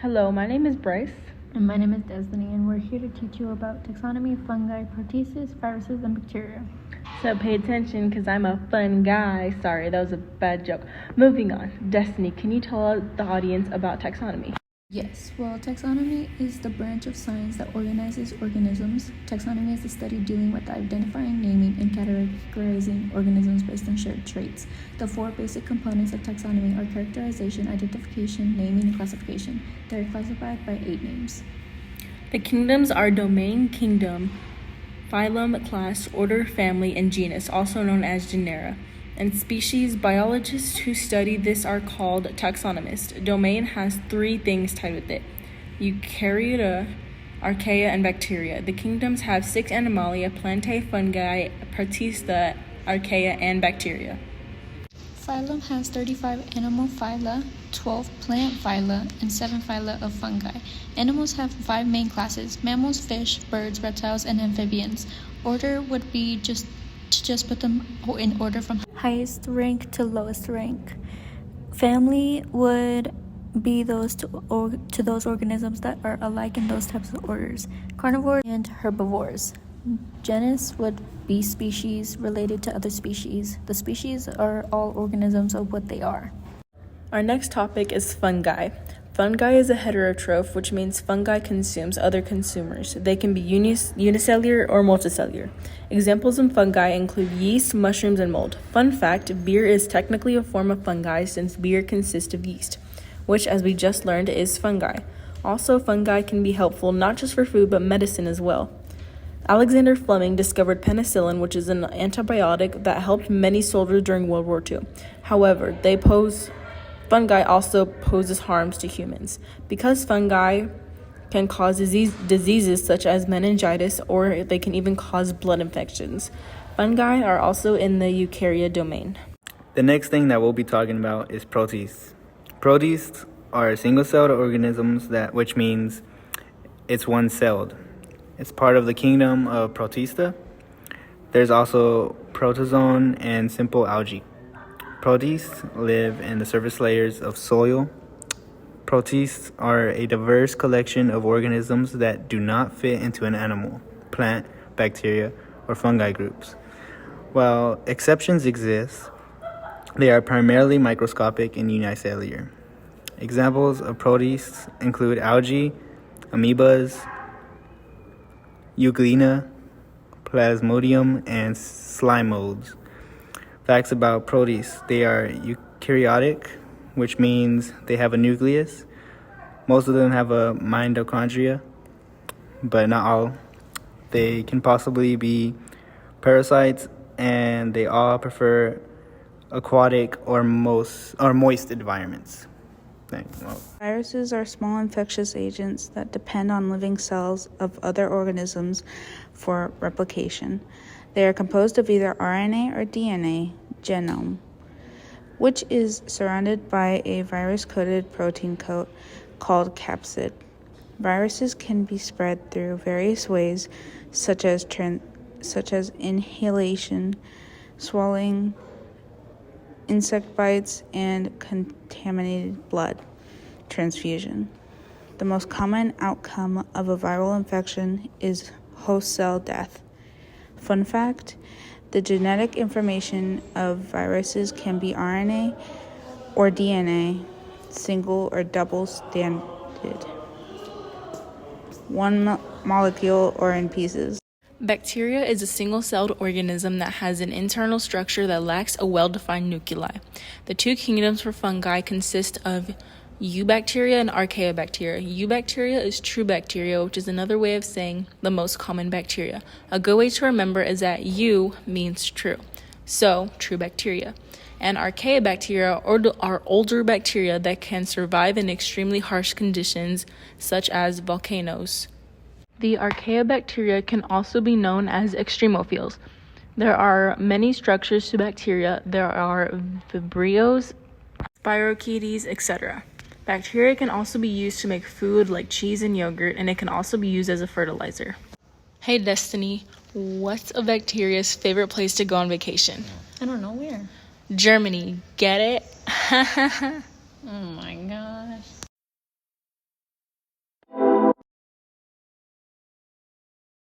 Hello, my name is Bryce. And my name is Destiny, and we're here to teach you about taxonomy, fungi, protists, viruses, and bacteria. So pay attention because I'm a fun guy. Sorry, that was a bad joke. Moving on. Destiny, can you tell the audience about taxonomy? Yes, well, taxonomy is the branch of science that organizes organisms. Taxonomy is the study dealing with identifying, naming, and categorizing organisms based on shared traits. The four basic components of taxonomy are characterization, identification, naming, and classification. They are classified by 8 names. The kingdoms are domain, kingdom, phylum, class, order, family, and genus, also known as genera. And species, biologists who study this are called taxonomists. Domain has 3 things tied with it: eukaryote, archaea, and bacteria. The kingdoms have 6 animalia: plantae, fungi, protista, archaea, and bacteria. Phylum has 35 animal phyla, 12 plant phyla, and 7 phyla of fungi. Animals have 5 main classes: mammals, fish, birds, reptiles, and amphibians. Order would be just put them in order from highest rank to lowest rank. Family would be those to those organisms that are alike in those types of orders: carnivores and herbivores. Genus would be species related to other species. The species are all organisms of what they are. Our next topic is fungi. Fungi is a heterotroph, which means fungi consumes other consumers. They can be unicellular or multicellular. Examples of fungi include yeast, mushrooms, and mold. Fun fact, beer is technically a form of fungi since beer consists of yeast, which, as we just learned, is fungi. Also, fungi can be helpful not just for food but medicine as well. Alexander Fleming discovered penicillin, which is an antibiotic that helped many soldiers during World War II. However, fungi also poses harms to humans. Because fungi can cause diseases such as meningitis, or they can even cause blood infections. Fungi are also in the eukaryote domain. The next thing that we'll be talking about is protists. Protists are single-celled organisms, which means it's one-celled. It's part of the kingdom of Protista. There's also protozoan and simple algae. Protists live in the surface layers of soil. Protists are a diverse collection of organisms that do not fit into an animal, plant, bacteria, or fungi groups. While exceptions exist, they are primarily microscopic and unicellular. Examples of protists include algae, amoebas, euglena, plasmodium, and slime molds. Facts about protists: they are eukaryotic, which means they have a nucleus. Most of them have a mitochondria, but not all. They can possibly be parasites, and they all prefer aquatic or moist environments. Viruses are small infectious agents that depend on living cells of other organisms for replication. They are composed of either RNA or DNA genome, which is surrounded by a virus-coated protein coat called capsid. Viruses can be spread through various ways, such as inhalation, swallowing, insect bites, and contaminated blood transfusion. The most common outcome of a viral infection is host cell death. Fun fact, the genetic information of viruses can be RNA or DNA, single or double-stranded, one molecule or in pieces. Bacteria is a single-celled organism that has an internal structure that lacks a well-defined nuclei. The 2 kingdoms for fungi consist of eubacteria and archaeobacteria. Eubacteria is true bacteria, which is another way of saying the most common bacteria. A good way to remember is that eu means true, so true bacteria. And archaeobacteria are older bacteria that can survive in extremely harsh conditions, such as volcanoes. The archaeobacteria can also be known as extremophiles. There are many structures to bacteria. There are vibrios, spirochetes, etc. Bacteria can also be used to make food like cheese and yogurt, and it can also be used as a fertilizer. Hey Destiny, what's a bacteria's favorite place to go on vacation? I don't know where. Germany, get it? Oh my